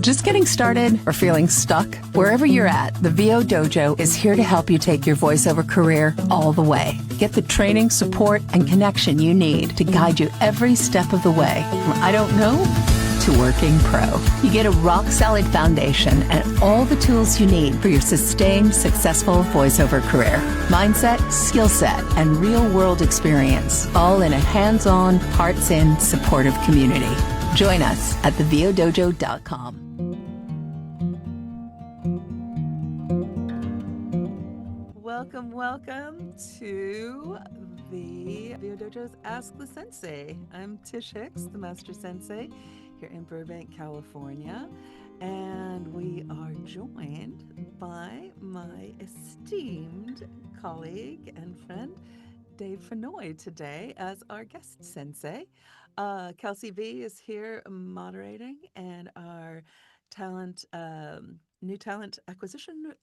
Just getting started or feeling stuck? Wherever you're at, the VO Dojo is here to help you take your voiceover career all the way. Get the training, support, and connection you need to guide you every step of the way. From I don't know to working pro. You get a rock-solid foundation and all the tools you need for your sustained, successful voiceover career. Mindset, skill set, and real-world experience, all in a hands-on, hearts-in, supportive community. Join us at thevodojo.com. Welcome to the VO Dojo's Ask the Sensei. I'm Tish Hicks, the Master Sensei, here in Burbank, California, and we are joined by my esteemed colleague and friend, Dave Fennoy, today as our guest sensei. Kelsey V is here moderating, and our new talent acquisition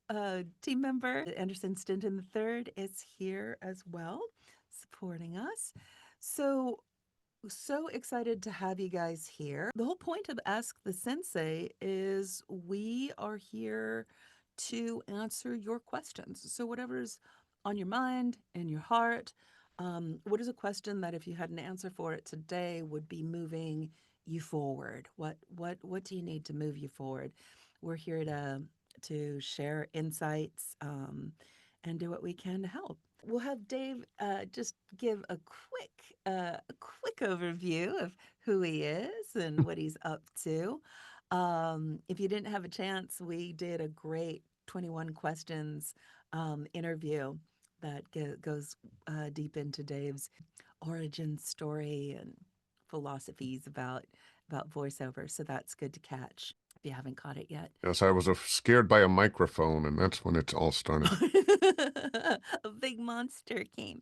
team member, Anderson Stinton III, is here as well, supporting us. So excited to have you guys here. The whole point of Ask the Sensei is we are here to answer your questions. So whatever's on your mind, in your heart, what is a question that if you had an answer for it today would be moving you forward? What do you need to move you forward? We're here to share insights and do what we can to help. We'll have Dave just give a quick overview of who he is and what he's up to. If you didn't have a chance, we did a great 21 questions interview that goes deep into Dave's origin story and philosophies about voiceover. So that's good to catch if you haven't caught it yet. Yes, I was scared by a microphone, and that's when it all started. A big monster came.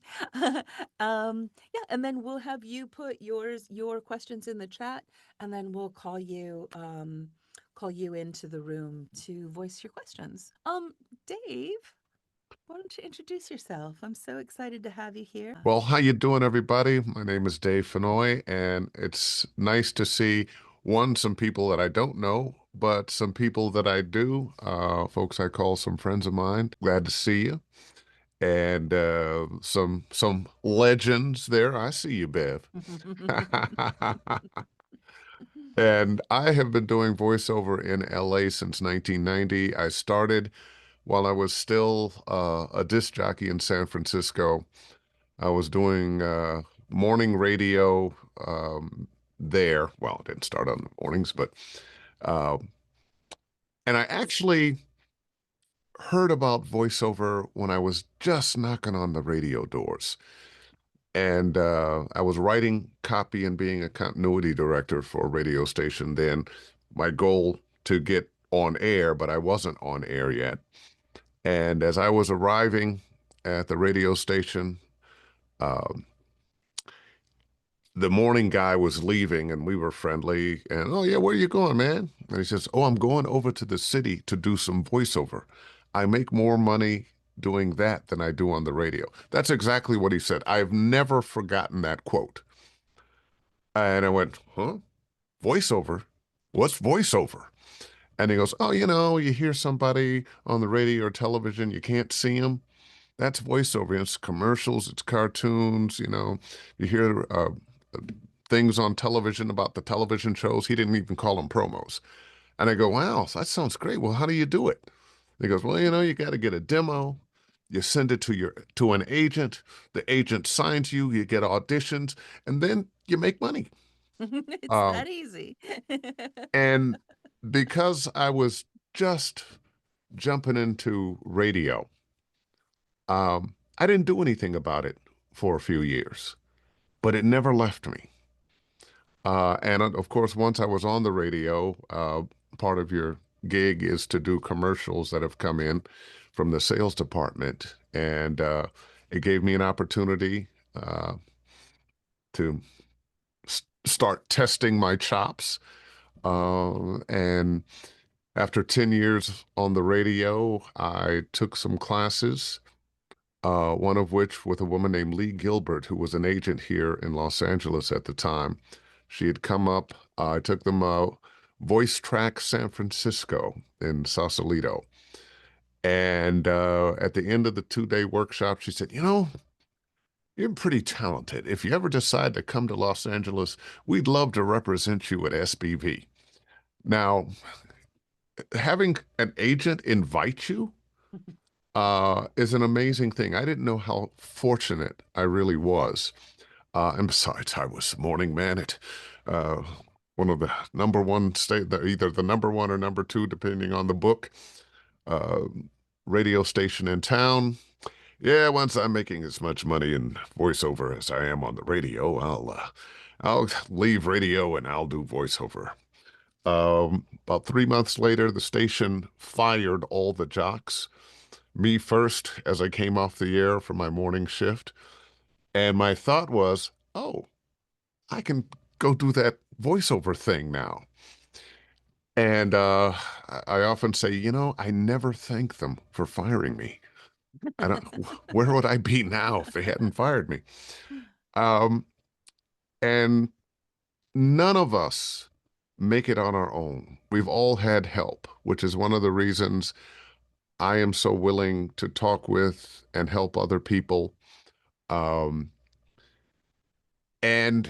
And then we'll have you put your questions in the chat, and then we'll call you into the room to voice your questions. Dave, why don't you introduce yourself? I'm so excited to have you here. Well, how you doing, everybody? My name is Dave Fennoy, and it's nice to see, some people that I don't know, but some people that I do, folks I call some friends of mine. Glad to see you. And some legends there. I see you, Bev. And I have been doing voiceover in LA since 1990. I started while I was still a disc jockey in San Francisco. I was doing morning radio there. Well, it didn't start on the mornings, but and I actually heard about voiceover when I was just knocking on the radio doors. And I was writing copy and being a continuity director for a radio station then. My goal to get on air, but I wasn't on air yet. And as I was arriving at the radio station, the morning guy was leaving, and we were friendly. And, oh, yeah, where are you going, man? And he says, oh, I'm going over to the city to do some voiceover. I make more money doing that than I do on the radio. That's exactly what he said. I've never forgotten that quote. And I went, huh? Voiceover? What's voiceover? And he goes, oh, you hear somebody on the radio or television, you can't see them. That's voiceover. It's commercials, it's cartoons, you hear things on television about the television shows. He didn't even call them promos. And I go, wow, that sounds great. Well, how do you do it? And he goes, well, you got to get a demo. You send it to an agent. The agent signs you. You get auditions, and then you make money. It's that easy. And because I was just jumping into radio, I didn't do anything about it for a few years, but it never left me. And of course, once I was on the radio, part of your gig is to do commercials that have come in from the sales department. And it gave me an opportunity to start testing my chops. And after 10 years on the radio, I took some classes, one of which with a woman named Lee Gilbert, who was an agent here in Los Angeles at the time. She had come up. I took them Voice Track San Francisco in Sausalito. And at the end of the 2-day workshop, she said, you're pretty talented. If you ever decide to come to Los Angeles, we'd love to represent you at SBV. Now, having an agent invite you is an amazing thing. I didn't know how fortunate I really was. And besides, I was morning man at one of the number one state, either the number one or number two, depending on the book, uh, radio station in town. Yeah, once I'm making as much money in voiceover as I am on the radio, I'll leave radio and I'll do voiceover. About 3 months later, the station fired all the jocks, me first, as I came off the air for my morning shift. And my thought was, oh, I can go do that voiceover thing now. And I often say, I never thank them for firing me. I don't, where would I be now if they hadn't fired me? Um, and none of us make it on our own. We've all had help, which is one of the reasons I am so willing to talk with and help other people. Um, and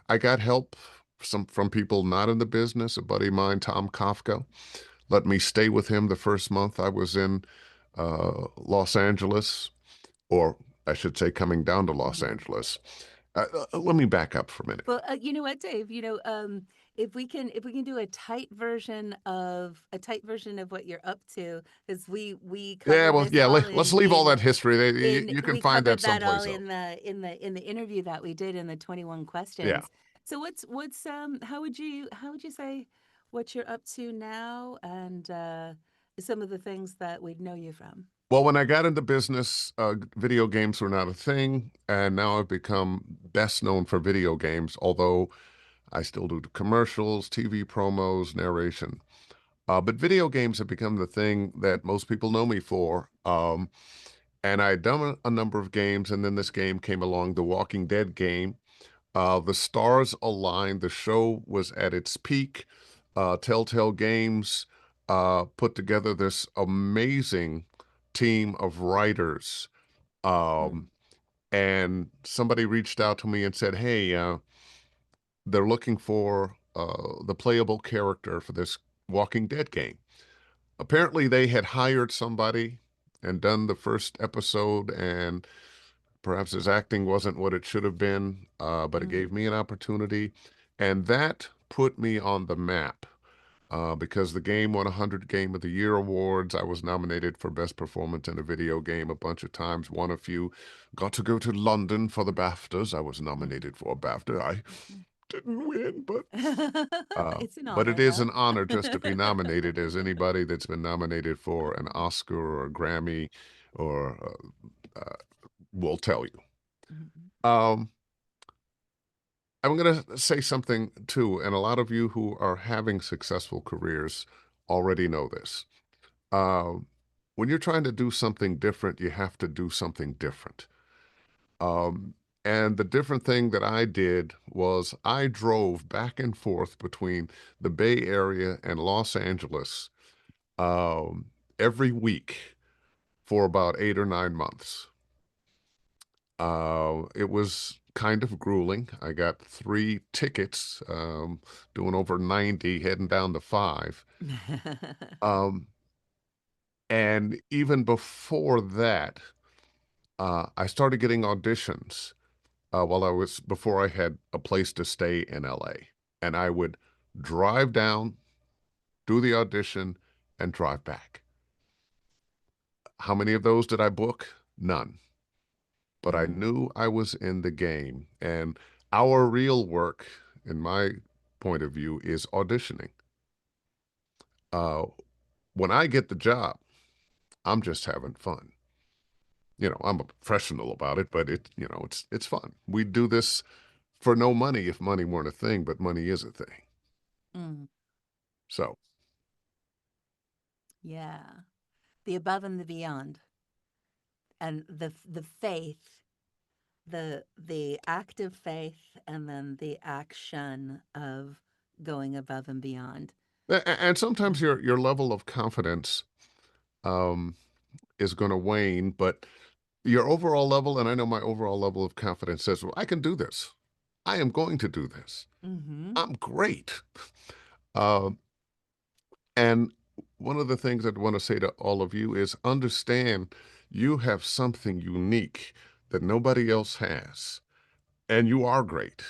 I got help from people not in the business. A buddy of mine, Tom Kafka, let me stay with him the first month I was in Los Angeles, or I should say coming down to Los Angeles. Let me back up for a minute. Well, you know what, Dave? If we can do a tight version of what you're up to, because we covered Yeah, well, this yeah. all Let's leave all that history. in You can we find covered that that all someplace else. in the interview that we did in the 21 Yeah. questions. So what's how would you say what you're up to now, and some of the things that we'd know you from? Well, when I got into business, video games were not a thing, and now I've become best known for video games, although I still do commercials, TV promos, narration. But video games have become the thing that most people know me for. And I'd done a number of games, and then this game came along, the Walking Dead game. The stars aligned. The show was at its peak. Telltale Games put together this amazing team of writers. Um, and somebody reached out to me and said, hey, they're looking for the playable character for this Walking Dead game. Apparently, they had hired somebody and done the first episode, and perhaps his acting wasn't what it should have been, but it gave me an opportunity. And that put me on the map because the game won 100 Game of the Year awards. I was nominated for Best Performance in a Video Game a bunch of times, won a few. Got to go to London for the BAFTAs. I was nominated for a BAFTA. I didn't win, but It's an but honor, it is though. an honor just to be nominated, as anybody that's been nominated for an Oscar or a Grammy or will tell you. Um, I'm going to say something too, and a lot of you who are having successful careers already know this. When you're trying to do something different, you have to do something different. And the different thing that I did was I drove back and forth between the Bay Area and Los Angeles every week for about 8 or 9 months. It was kind of grueling. I got 3 tickets, doing over 90, heading down to 5. Um, and even before that, I started getting auditions before I had a place to stay in LA. And I would drive down, do the audition, and drive back. How many of those did I book? None. But I knew I was in the game. And our real work, in my point of view, is auditioning. When I get the job, I'm just having fun. I'm a professional about it, but it's fun. We do this for no money if money weren't a thing, but money is a thing. So, Yeah, the above and the beyond, and the faith, the active faith, and then the action of going above and beyond. And sometimes your level of confidence um, is going to wane, but your overall level, and I know my overall level of confidence says, well, I can do this. I am going to do this. Mm-hmm. I'm great. Um, and one of the things I'd want to say to all of you is understand you have something unique that nobody else has, and you are great.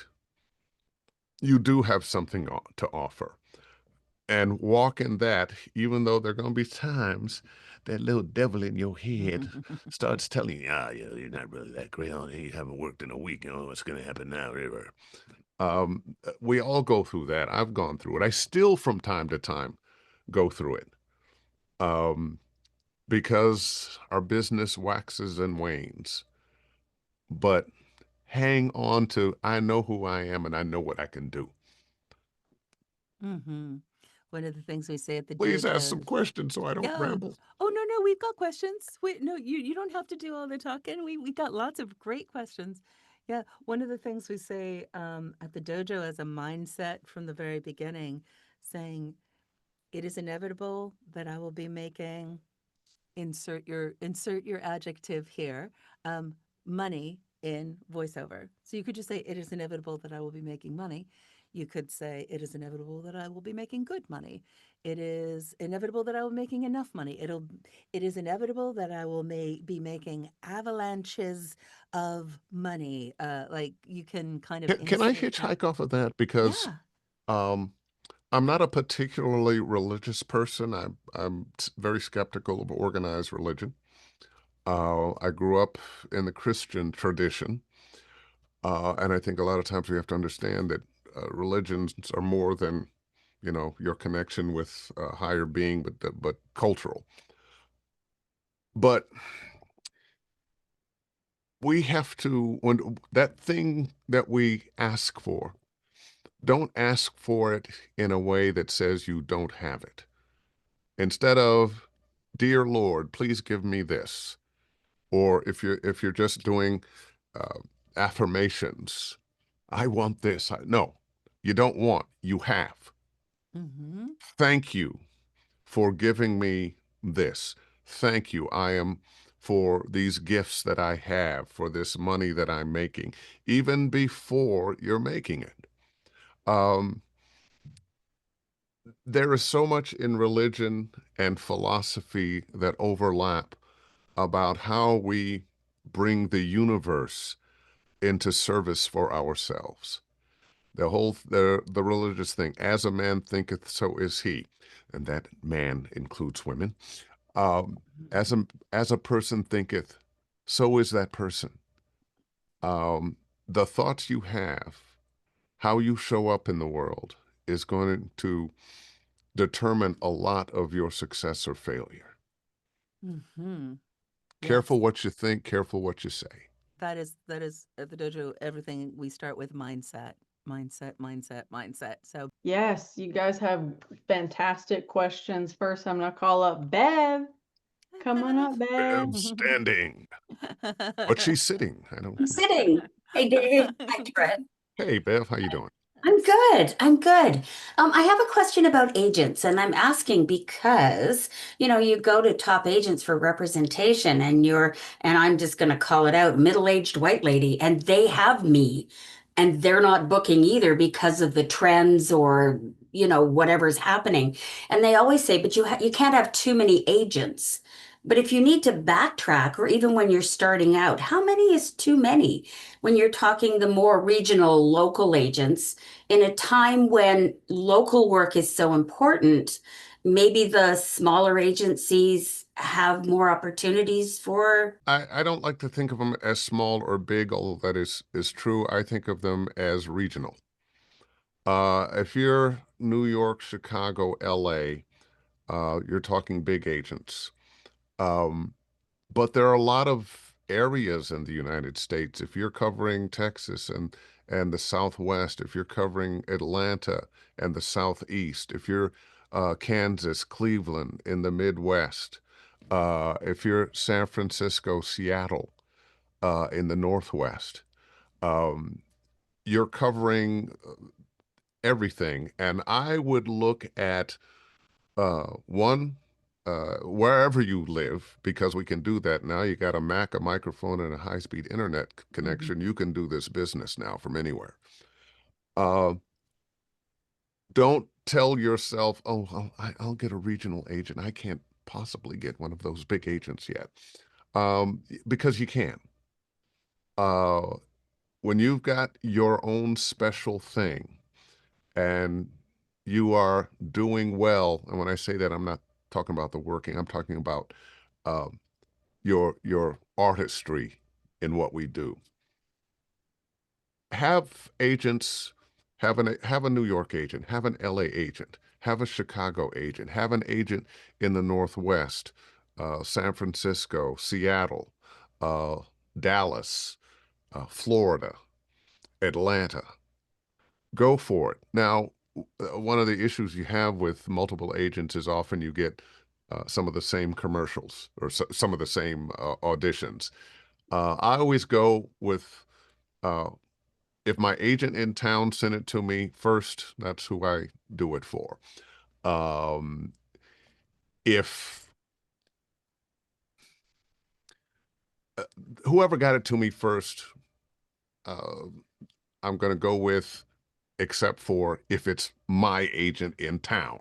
You do have something to offer. And walk in that, even though there are going to be times that little devil in your head starts telling you, yeah, you're not really that great. Oh, you haven't worked in a week. You know, what's going to happen now? We all go through that. I've gone through it. I still, from time to time, go through it um, because our business waxes and wanes. But hang on to, I know who I am and I know what I can do. Mm-hmm. One of the things we say at the Please dojo ask some questions so I don't yeah. ramble. Oh no, we've got questions. Wait, no, you don't have to do all the talking. We got lots of great questions. Yeah, one of the things we say at the dojo as a mindset from the very beginning, saying it is inevitable that I will be making insert your adjective here, um, money in voiceover. So you could just say it is inevitable that I will be making money. You could say it is inevitable that I will be making good money. It is inevitable that I will be making enough money. It is inevitable that I will be making avalanches of money. Like you can kind of Can I insert that. hitchhike off of that? Because Yeah. um, I'm not a particularly religious person. I'm very skeptical of organized religion. I grew up in the Christian tradition, and I think a lot of times we have to understand that religions are more than, you know, your connection with a higher being, but cultural. But we have to, when that thing that we ask for, don't ask for it in a way that says you don't have it. Instead of, dear Lord, please give me this. Or if you're just doing uh, affirmations, I want this. No, you don't want, you have. Mm-hmm. Thank you for giving me this. Thank you. I am for these gifts that I have, for this money that I'm making, even before you're making it. Um, there is so much in religion and philosophy that overlap about how we bring the universe into service for ourselves. The religious thing, as a man thinketh, so is he, and that man includes women. Um, as a person thinketh, so is that person. The thoughts you have, how you show up in the world, is going to determine a lot of your success or failure. Mm-hmm. Careful Yes. what you think, careful what you say. That is at the dojo everything we start with mindset. So Yes, you guys have fantastic questions. First, I'm gonna call up Bev. Come on up, Bev. Outstanding. But she's sitting. I don't. I'm sitting. Hey, Dave. Hi, Brett. Hey, Bev, how you doing? I'm good. I'm good. I have a question about agents, and I'm asking because, you go to top agents for representation, and I'm just going to call it out, middle-aged white lady, and they have me, and they're not booking either because of the trends or, whatever's happening. And they always say, but you can't have too many agents. But if you need to backtrack, or even when you're starting out, how many is too many? When you're talking the more regional, local agents, in a time when local work is so important, maybe the smaller agencies have more opportunities for. I don't like to think of them as small or big, although that is true. I think of them as regional. If you're New York, Chicago, LA, you're talking big agents. Um, but there are a lot of areas in the United States. If you're covering Texas and the Southwest, if you're covering Atlanta and the Southeast, if you're Kansas, Cleveland in the Midwest, if you're San Francisco, Seattle in the Northwest, um, you're covering everything. And I would look at one, wherever you live, because we can do that now. You got a Mac, a microphone, and a high-speed internet connection. You can do this business now from anywhere. Don't tell yourself, oh, I'll get a regional agent. I can't possibly get one of those big agents yet, because you can. When you've got your own special thing and you are doing well, and when I say that, I'm not talking about the working, I'm talking about your artistry in what we do. Have agents, have a New York agent, have an LA agent, have a Chicago agent, have an agent in the Northwest, San Francisco, Seattle, Dallas, Florida, Atlanta. Go for it. Now, one of the issues you have with multiple agents is often you get some of the same commercials or some of the same auditions. I always go with, if my agent in town sent it to me first, that's who I do it for. If whoever got it to me first, I'm going to go with, except for if it's my agent in town.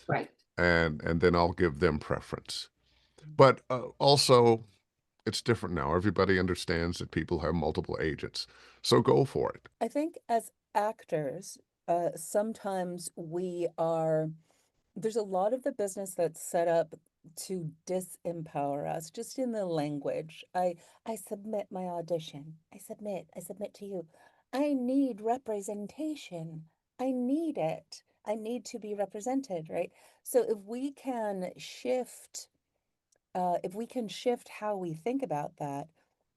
Right. And then I'll give them preference. But also, it's different now. Everybody understands that people have multiple agents. So go for it. I think as actors, sometimes there's a lot of the business that's set up to disempower us, just in the language. I submit my audition. I submit to you. I need representation. I need it. I need to be represented, right? So if we can shift how we think about that.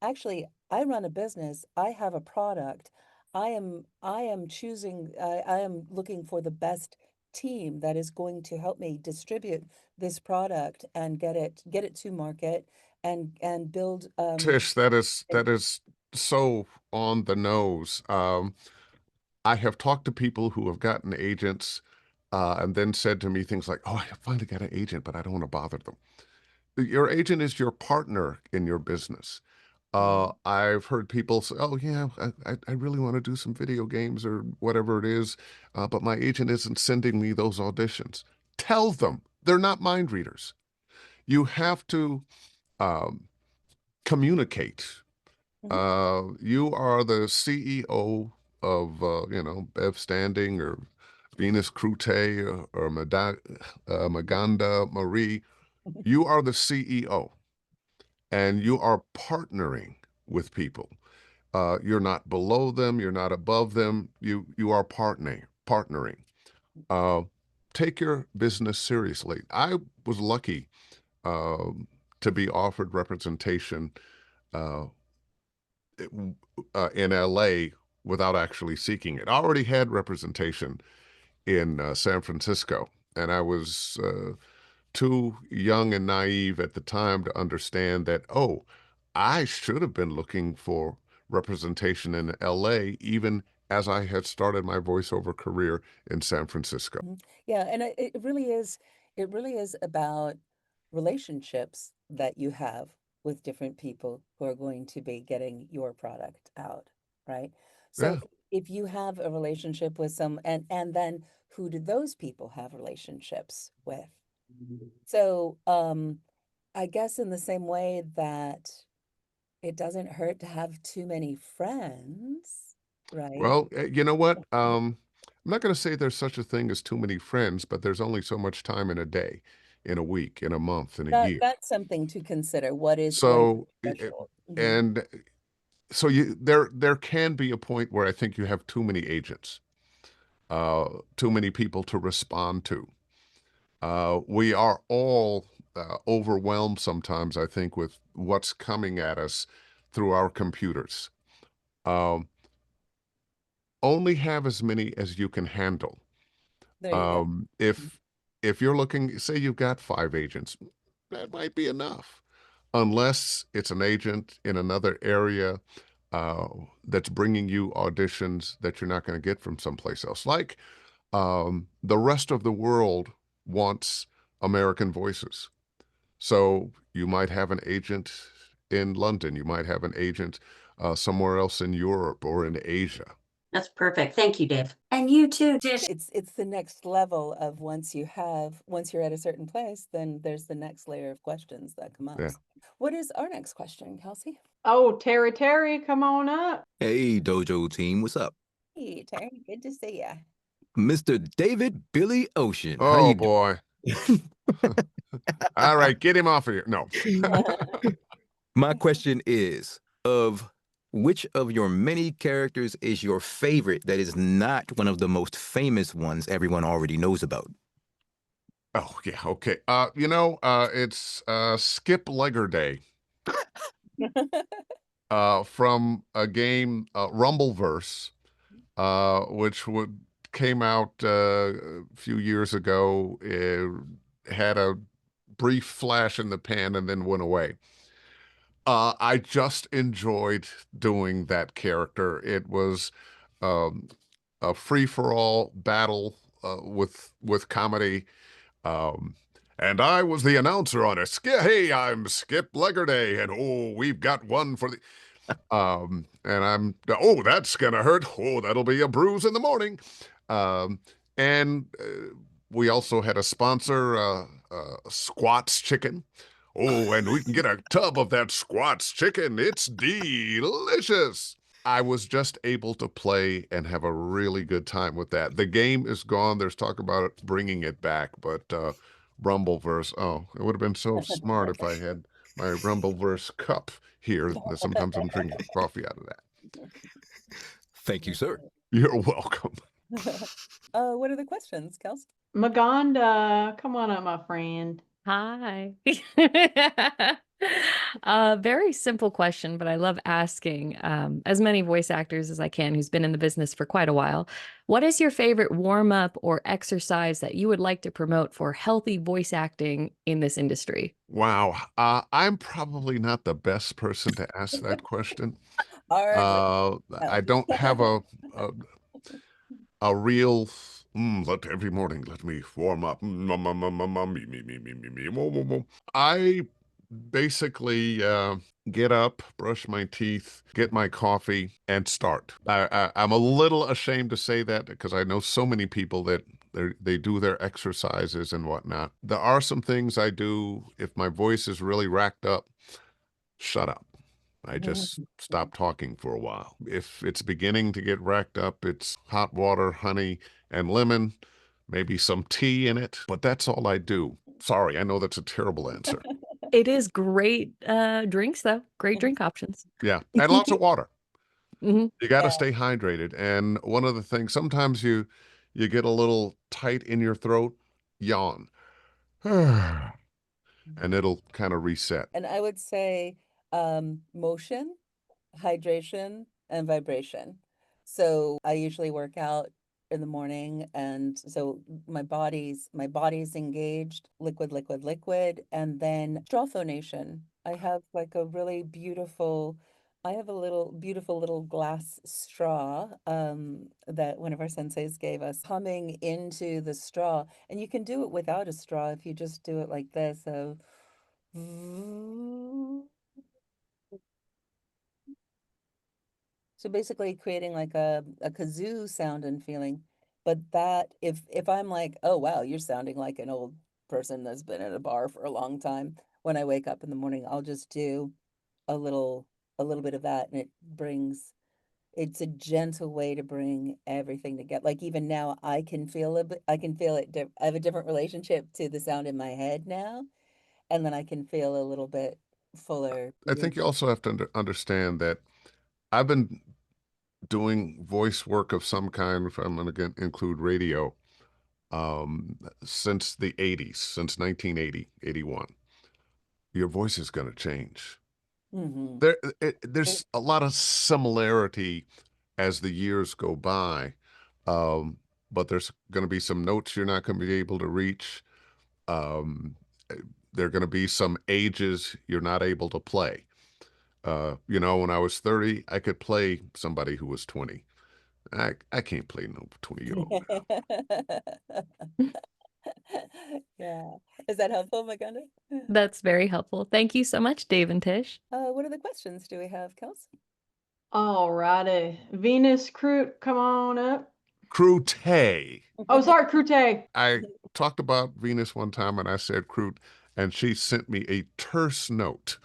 Actually, I run a business, I have a product. I am choosing, I am looking for the best team that is going to help me distribute this product and get it to market and build Tish, that is so on the nose. I have talked to people who have gotten agents and then said to me things like, oh, I finally got an agent, but I don't want to bother them. Your agent is your partner in your business. I've heard people say, oh, yeah, I really want to do some video games or whatever it is, but my agent isn't sending me those auditions. Tell them they're not mind readers. You have to communicate. You are the CEO of, Bev Standing or Venus Crute or Maganda Marie. You are the CEO. And you are partnering with people. You're not below them. You're not above them. You are partnering. Take your business seriously. I was lucky to be offered representation in LA without actually seeking it. I already had representation in San Francisco, and I was too young and naive at the time to understand that, oh, I should have been looking for representation in LA, even as I had started my voiceover career in San Francisco. Yeah, and it really is about relationships that you have with different people who are going to be getting your product out, right? So Yeah. if you have a relationship with some, and then who do those people have relationships with? So I guess in the same way that it doesn't hurt to have too many friends, right? Well, you know what? I'm not going to say there's such a thing as too many friends, but there's only so much time in a day, in a week, in a month, in a year. That's something to consider. What is So, your threshold? and so there can be a point where I think you have too many agents, too many people to respond to. We are all overwhelmed sometimes, I think, with what's coming at us through our computers. Only have as many as you can handle. There you go. If you're looking, say you've got 5 agents, that might be enough, unless it's an agent in another area that's bringing you auditions that you're not going to get from someplace else. Like the rest of the world wants American voices. So you might have an agent in London, you might have an agent somewhere else in Europe or in Asia. That's perfect. Thank you, Dave. And you too, Tish. It's the next level of once you're at a certain place, then there's the next layer of questions that come up. Yeah. What is our next question, Kelsey? Oh, Terry, come on up. Hey, Dojo team, what's up? Hey, Terry, good to see ya. Mr. David Billy Ocean. How Oh you boy. All right, get him off of here. No. My question is, of which of your many characters is your favorite that is not one of the most famous ones everyone already knows about? Oh, yeah, okay. It's 𝗧𝗶𝗺�ธ์from a game, 𝗷𝗺𝗀𝗻, which came out a few years ago. It had a brief flash in the pan and then went away. I just enjoyed doing that character. It was a free-for-all battle with comedy. And I was the announcer on it. Hey, I'm 𝗧𝗶𝗺�ธ์, and oh, we've got one for the. That's gonna hurt. Oh, that'll be a bruise in the morning. And we also had a sponsor, Squats Chicken. Oh, and we can get a tub of that Squats Chicken. It's delicious. I was just able to play and have a really good time with that. The game is gone. There's talk about it, bringing it back, but Rumbleverse, it would have been so smart if I had my Rumbleverse cup here. Sometimes I'm drinking coffee out of that. Thank you, sir. You're welcome. What are the questions, Kels? Maganda, come on up, my friend. Hi. Very simple question, but I love asking as many voice actors as I can who's been in the business for quite a while. What is your favorite warm-up or exercise that you would like to promote for healthy voice acting in this industry? Wow. I'm probably not the best person to ask that question. I don't have a real every morning let me warm up. I basically get up, brush my teeth, get my coffee, and start. I'm a little ashamed to say that because I know so many people that they do their exercises and whatnot. There are some things I do if my voice is really racked up. Shut up. I just stop talking for a while. If it's beginning to get racked up, it's hot water, honey, and lemon, maybe some tea in it, but that's all I do. Sorry, I know that's a terrible answer. It is great drinks, though. Great drink options. Yeah, and lots of water. Mhm. You got to stay hydrated. And one of the things, sometimes you get a little tight in your throat, yawn. And it'll kind of reset. And I would say motion, hydration, and vibration. So I usually work out in the morning, and so my body's engaged, liquid, and then straw phonation. I have like a really beautiful. I have a beautiful little glass straw that one of our senseis gave us, humming into the straw, and you can do it without a straw if you just do it like this. So. So basically creating like a kazoo sound and feeling. But that if I'm like, oh wow, you're sounding like an old person that's been at a bar for a long time, when I wake up in the morning, I'll just do a little bit of that, and it's a gentle way to bring everything together. Like even now I can feel I can feel it. I have a different relationship to the sound in my head now, and then I can feel a little bit fuller. I think you also have to understand that I've been doing voice work of some kind, if I'm going to include radio, since the 80s, since 1980, 81. Your voice is going to change. Mm-hmm. There's a lot of similarity as the years go by, but there's going to be some notes you're not going to be able to reach. There are going to be some ages you're not able to play. When I was 30, I could play somebody who was 20. I can't play no 20-year-old now. Yeah. Is that helpful, Maganda? That's very helpful. Thank you so much, Dave and Tish. What other questions do we have, Kels? All righty. Venus Crute, come on up. Crute. Oh, sorry, Crute. I talked about Venus one time and I said Crute, and she sent me a terse note.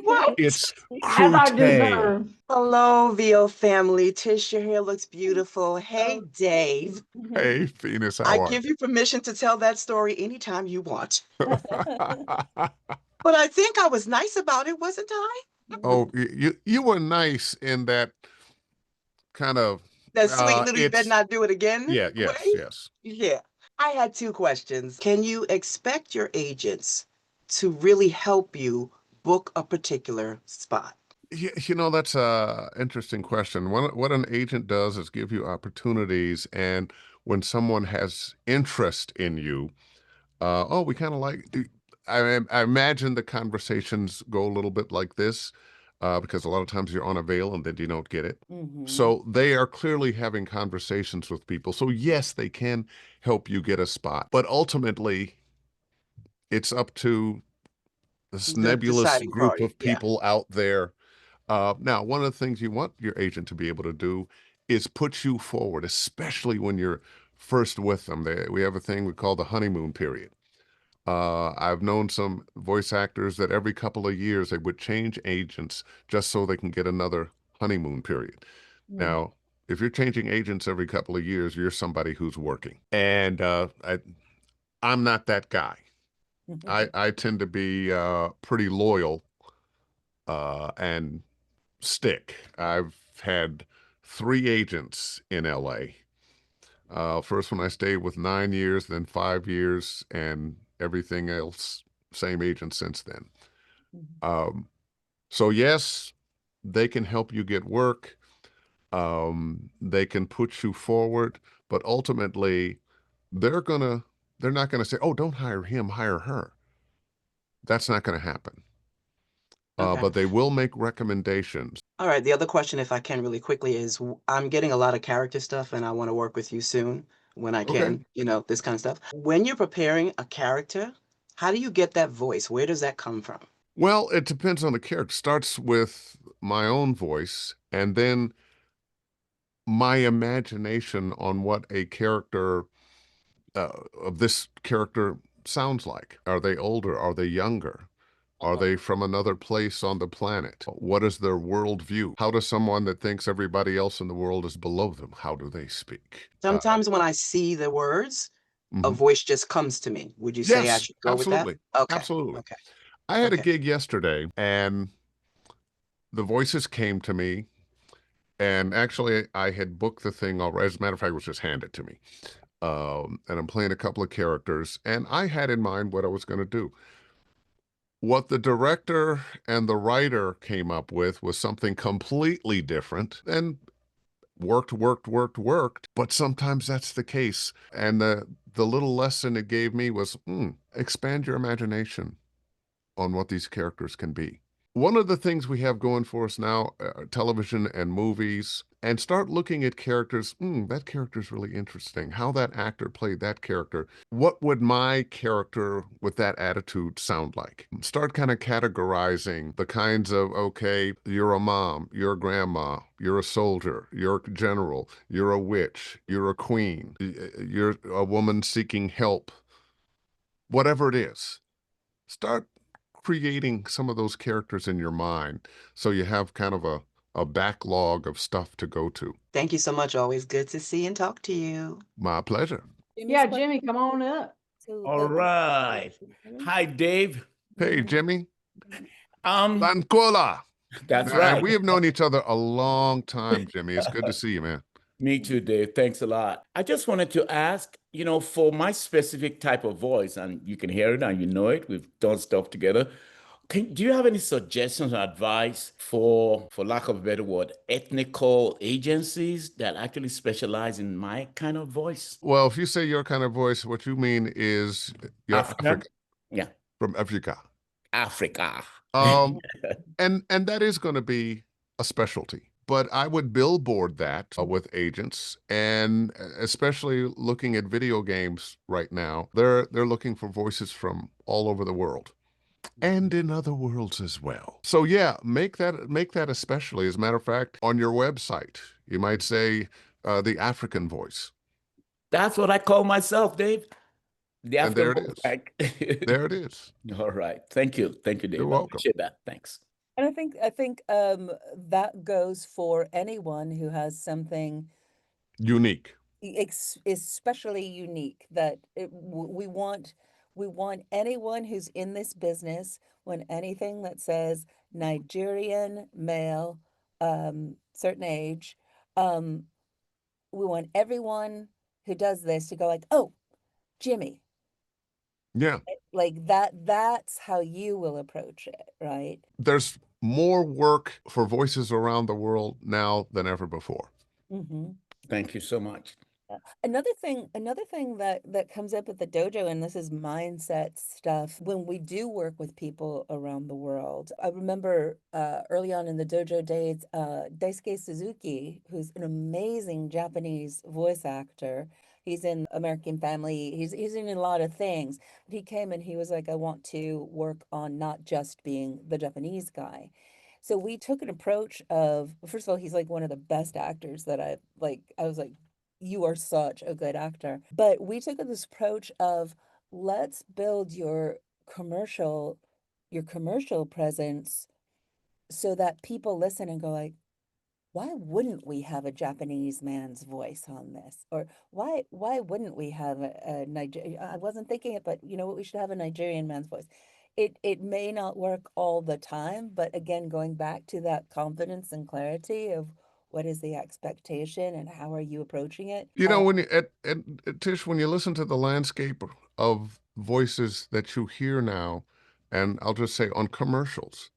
What? It's As I Crute. deserve. Hello, VO family. Tish, your hair looks beautiful. Hey, Oh. Dave. Hey, Venus, I how are give you permission to tell that story anytime you want. you? But I think I was nice about it, wasn't I? Oh, you were nice in that kind of That sweet little you better it's not do it again yes, way? yes. Yeah. I had two questions. Can you expect your agents to really help you book a particular spot? You know, that's a interesting question. What an agent does is give you opportunities, and when someone has interest in you, oh, we kind of like. I imagine the conversations go a little bit like this, because a lot of times you're on a veil and then you don't get it. So they are clearly having conversations with people. So yes, they can help you get a spot, but ultimately, it's up to this The nebulous deciding group party. of people out there. Now, one of the things you want your agent to be able to do is put you forward, especially when you're first with them. We have a thing we call the honeymoon period. I've known some voice actors that every couple of years they would change agents just so they can get another honeymoon period. Now, if you're changing agents every couple of years, you're somebody who's working. And I'm not that guy. I tend to be pretty loyal and stick. I've had 3 agents in LA. First one I stayed with 9 years, then 5 years, and everything else, same agent since then. So yes, they can help you get work. They can put you forward, but ultimately they're not gonna say, oh, don't hire him, hire her. That's not gonna happen. Okay. But they will make recommendations. All right. The other question, if I can really quickly, is I'm getting a lot of character stuff and I want to work with you soon when I Okay. can, this kind of stuff. When you're preparing a character, how do you get that voice? Where does that come from? Well, it depends on the character. Starts with my own voice and then my imagination on what a character of this character sounds like. Are they older? Are they younger? Are they from another place on the planet? What is their worldview? How does someone that thinks everybody else in the world is below them, how do they speak? Sometimes when I see the words, a Mhm. voice just comes to me. Would you say I Yes, should go with that? absolutely. Okay. Absolutely. Okay. I had a Okay. gig yesterday and the voices came to me. And actually, I had booked the thing already. As a matter of fact, it was just handed to me. And I'm playing a couple of characters, and I had in mind what I was going to do. What the director and the writer came up with was something completely different and worked. But sometimes that's the case. And the little lesson it gave me was expand your imagination on what these characters can be. One of the things we have going for us now, television and movies, and start looking at characters. That character's really interesting. How that actor played that character. What would my character with that attitude sound like? Start kind of categorizing the kinds of, okay, you're a mom, you're a grandma, you're a soldier, you're a general, you're a witch, you're a queen, you're a woman seeking help. Whatever it is, start creating some of those characters in your mind so you have kind of a backlog of stuff to go to. Thank you so much. Always good to see and talk to you. My pleasure. Yeah, Jimmy, come on up. All right. Hi, Dave. Hey, Jimmy. Um, Lancola. that's And right. we have known each other a long time, Jimmy. It's good to see you, man. Me too, Dave. Thanks a lot. I just wanted to ask, for my specific type of voice, and you can hear it and you know it, we've done stuff together. Do you have any suggestions or advice for lack of a better word, ethnical agencies that actually specialize in my kind of voice? Well, if you say your kind of voice, what you mean is you're African? Yeah, from Africa. Africa. And that is going to be a specialty. But I would billboard that with agents, and especially looking at video games right now, they're looking for voices from all over the world and in other worlds as well. So yeah, make that especially. As a matter of fact, on your website, you might say the African voice. That's what I call myself, Dave. The And there African it is. back. There it is. All right. Thank you. Thank you, Dave. You're I welcome. appreciate that. Thanks. And I think that goes for anyone who has something Unique. especially unique that we want anyone who's in this business, when anything that says Nigerian male, certain age, we want everyone who does this to go like, oh, Jimmy. Yeah. Like that's how you will approach it, right? There's more work for voices around the world now than ever before. Mm-hmm. Thank you so much. Another thing that comes up at the dojo, and this is mindset stuff, when we do work with people around the world. I remember early on in the dojo days, Daisuke Suzuki, who's an amazing Japanese voice actor. He's in American Family. He's in a lot of things. But he came and he was like, I want to work on not just being the Japanese guy. So we took an approach of, first of all, he's like one of the best actors that I was like, you are such a good actor. But we took this approach of, let's build your commercial presence so that people listen and go like, why wouldn't we have a Japanese man's voice on this? Or why wouldn't we have a Nigerian? I wasn't thinking it, but you know what? We should have a Nigerian man's voice. It may not work all the time, but again, going back to that confidence and clarity of what is the expectation and how are you approaching it? You know, when you Tish, when you listen to the landscape of voices that you hear now, and I'll just say on commercials,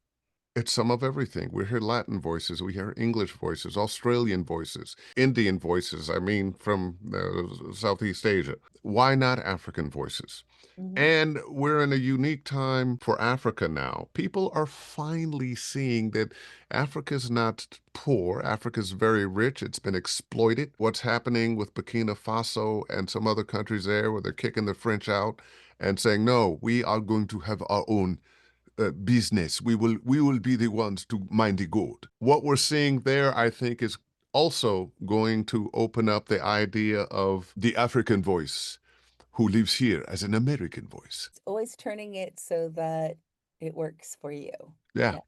it's some of everything. We hear Latin voices, we hear English voices, Australian voices, Indian voices, I mean, from Southeast Asia. Why not African voices? Mhm. And we're in a unique time for Africa now. People are finally seeing that Africa's not poor. Africa's very rich. It's been exploited. What's happening with Burkina Faso and some other countries there where they're kicking the French out and saying, no, we are going to have our own business. We will be the ones to mind the good. What we're seeing there, I think, is also going to open up the idea of the African voice who lives here as an American voice. It's always turning it so that it works for you. Yeah.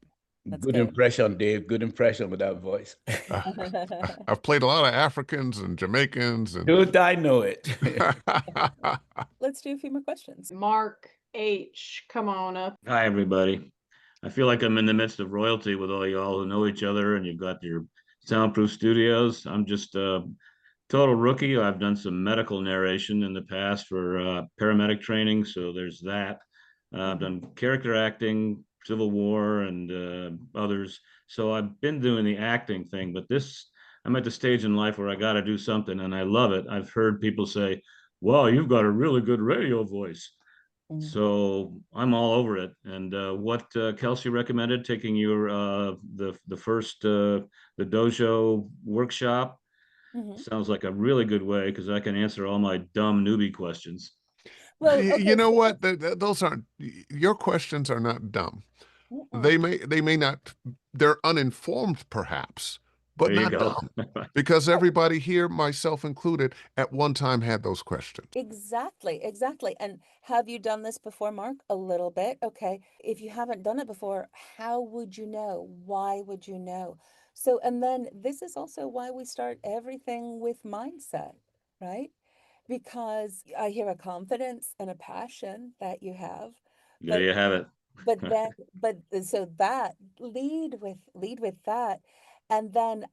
That's Good good. impression, Dave. Good impression with that voice. I've played a lot of Africans and Jamaicans and Dude, I know it. Let's do a few more questions. Mark H, come on up. Hi, everybody. I feel like I'm in the midst of royalty with all y'all who know each other, and you've got your soundproof studios. I'm just a total rookie. I've done some medical narration in the past for paramedic training, so there's that. I've done character acting, Civil War, and others. So I've been doing the acting thing, but I'm at the stage in life where I got to do something, and I love it. I've heard people say, "Well, you've got a really good radio voice." So I'm all over it. And what Kelsey recommended, taking your the first the Dojo workshop, sounds like a really good way because I can answer all my dumb newbie questions. Well, you know what? Those aren't, your questions are not dumb. They may not, they're uninformed perhaps, but There you not go. dumb. Because everybody here, myself included, at one time had those questions. Exactly. And have you done this before, Mark? A little bit. Okay. If you haven't done it before, how would you know? Why would you know? So, and then this is also why we start everything with mindset, right? Because I hear a confidence and a passion that you have. There you have it. So that lead with that. And then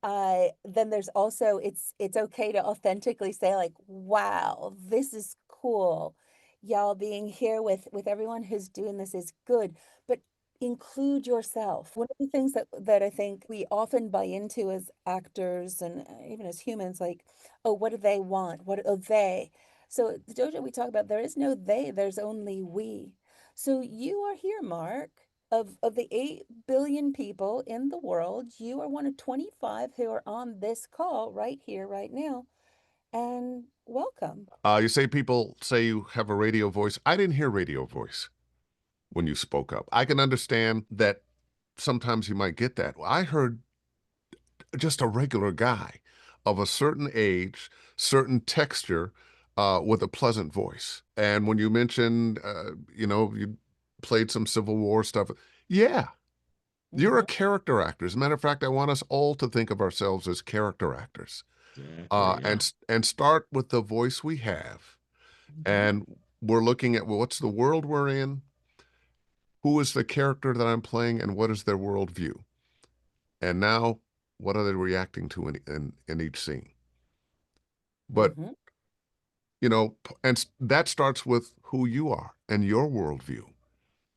there's also, it's okay to authentically say like, wow, this is cool. Y'all being here with everyone who's doing this is good, but include yourself. One of the things that I think we often buy into as actors and even as humans, like, oh, what do they want? What are they? So at the dojo, we talk about there is no they, there's only we. So you are here, Mark, of the 8 billion people in the world, you are one of 25 who are on this call right here, right now. And welcome. You say people say you have a radio voice. I didn't hear radio voice when you spoke up. I can understand that sometimes you might get that. I heard just a regular guy of a certain age, certain texture, with a pleasant voice. And when you mentioned, you played some Civil War stuff, yeah, you're a character actor. As a matter of fact, I want us all to think of ourselves as character actors, Exactly, yeah. and start with the voice we have. And we're looking at, well, what's the world we're in? Who is the character that I'm playing, and what is their worldview? And now, what are they reacting to in each scene? But, and that starts with who you are and your worldview,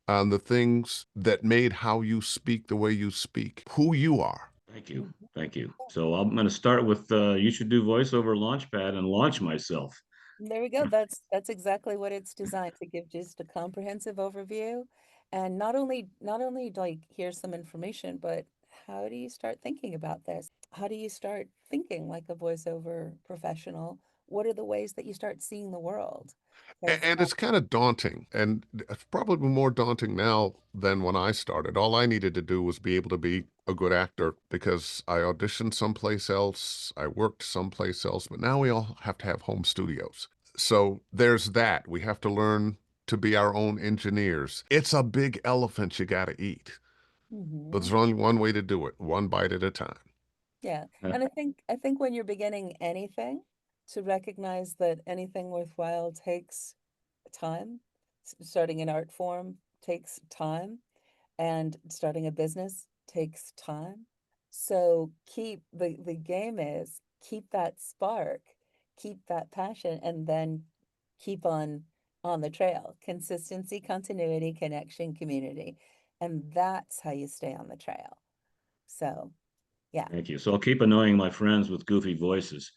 and the things that made how you speak the way you speak, who you are. Thank you. Thank you. So I'm going to start with you should do voiceover launchpad and launch myself. There we go. That's exactly what it's designed to give, just a comprehensive overview. And not only like here's some information, but how do you start thinking about this? How do you start thinking like a voiceover professional? What are the ways that you start seeing the world? 'Cause, And it's kind of daunting, and it's probably more daunting now than when I started. All I needed to do was be able to be a good actor because I auditioned someplace else, I worked someplace else, but now we all have to have home studios. So there's that. We have to learn to be our own engineers. It's a big elephant you got to eat, but there's only one way to do it, one bite at a time. Yeah. And I think when you're beginning anything, to recognize that anything worthwhile takes time. Starting an art form takes time, and starting a business takes time. So keep the game is keep that spark, keep that passion, and then keep on the trail. Consistency, continuity, connection, community. And that's how you stay on the trail. So yeah. Thank you. So I'll keep annoying my friends with goofy voices,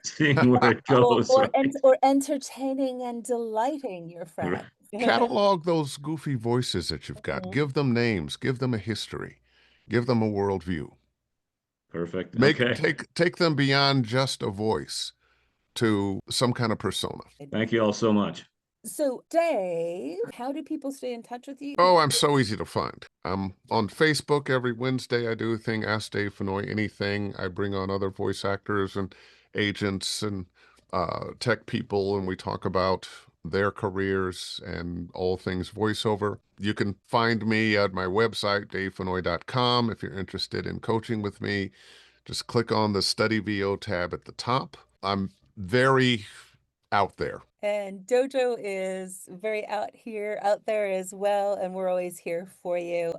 seeing where it goes. Or, Right? or entertaining and delighting your Right. friends. Catalog those goofy voices that you've got. Give them names, give them a history, give them a worldview. Perfect. Okay. Take them beyond just a voice to some kind of persona. Thank you all so much. So, Dave, how do people stay in touch with you? Oh, I'm so easy to find. I'm on Facebook every Wednesday. I do a thing, Ask Dave Fennoy Anything. I bring on other voice actors and agents and tech people, and we talk about their careers and all things voiceover. You can find me at my website, davefennoy.com. If you're interested in coaching with me, just click on the Study VO tab at the top. I'm very out there. And Dojo is very out there as well. And we're always here for you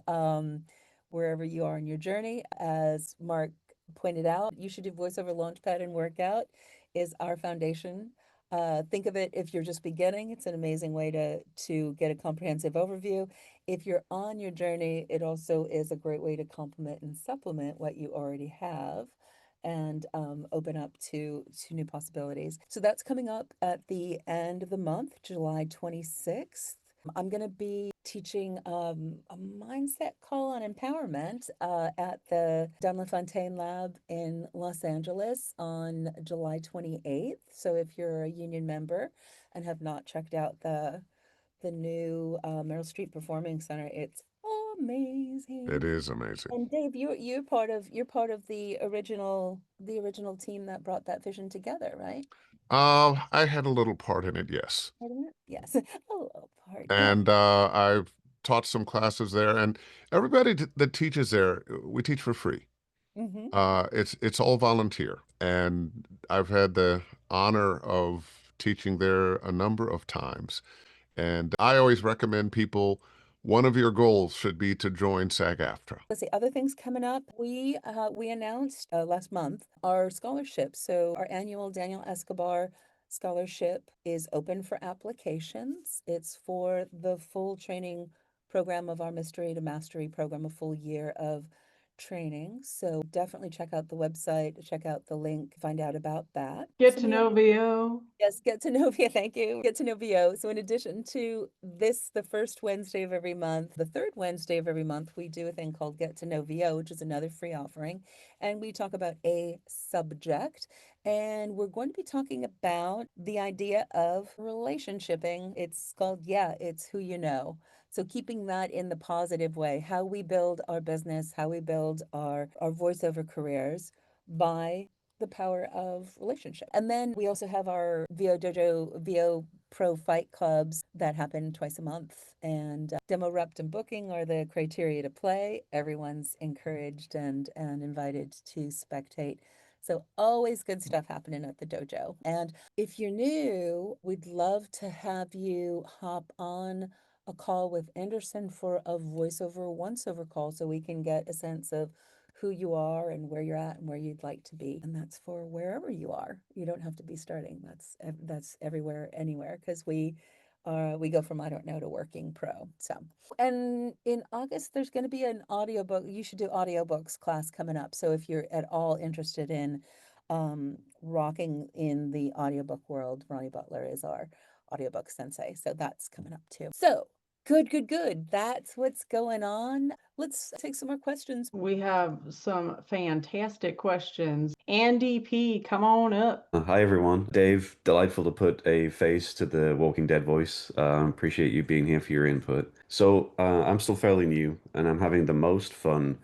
wherever you are in your journey. As Mark pointed out, You Should Do Voiceover Launchpad and Workout is our foundation. Think of it, if you're just beginning, it's an amazing way to get a comprehensive overview. If you're on your journey, it also is a great way to complement and supplement what you already have, and open up to new possibilities. So that's coming up at the end of the month, July 26th. I'm going to be teaching a mindset call on empowerment at the 𝗬𝗏 Lab in Los Angeles on July 28th. So if you're a union member and have not checked out the new Meryl Streep Performing Center, it's amazing. It is amazing. And Dave, you're part of the original team that brought that vision together, right? I had a little part in it, yes. Yes, a little part. And I've taught some classes there, and everybody that teaches there, we teach for free. It's all volunteer, and I've had the honor of teaching there a number of times. And I always recommend people, one of your goals should be to join SAG-AFTRA. Let's see, other things coming up. We announced last month our scholarship. So our annual Daniel 𝗧𝗶𝗺 scholarship is open for applications. It's for the full training program of our Mystery to Mastery program, a full year of training. So definitely check out the website, check out the link, find out about that. Get So to Mia, know VO. yes, get to know VO. Thank you. Get to know VO. So in addition to this, the first Wednesday of every month, the third Wednesday of every month, we do a thing called Get to Know VO, which is another free offering. And we talk about a subject. And we're going to be talking about the idea of relationshiping. It's called, it's who you know. So keeping that in the positive way, how we build our business, how we build our voiceover careers by the power of relationship. And then we also have our VO Dojo, VO Pro fight clubs that happen twice a month. And demo rep and booking are the criteria to play. Everyone's encouraged and invited to spectate. So always good stuff happening at the dojo. And if you're new, we'd love to have you hop on a call with Anderson for a voiceover once-over call so we can get a sense of who you are and where you're at and where you'd like to be. And that's for wherever you are. You don't have to be starting. That's everywhere, anywhere, because we go from I don't know to working pro. So, and in August there's going to be an audiobook. You should do audiobooks class coming up. So if you're at all interested in rocking in the audiobook world, Ronnie Butler is our audiobook sensei. So that's coming up too. So good. That's what's going on. Let's take some more questions. We have some fantastic questions. Andy P, come on up. Hi everyone, Dave. Delightful to put a face to the Walking Dead voice. Appreciate you being here for your input. So I'm still fairly new, and I'm having the most fun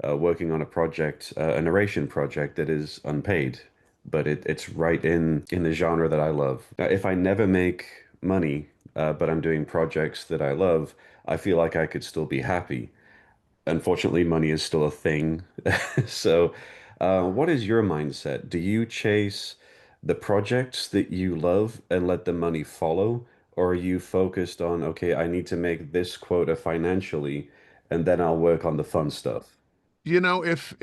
working on a project, a narration project that is unpaid, but it's right in the genre that I love. Now, if I never make money, but I'm doing projects that I love, I feel like I could still be happy. Unfortunately, money is still a thing. So, what is your mindset? Do you chase the projects that you love and let the money follow? Or are you focused on, okay, I need to make this quota financially, and then I'll work on the fun stuff? You know, if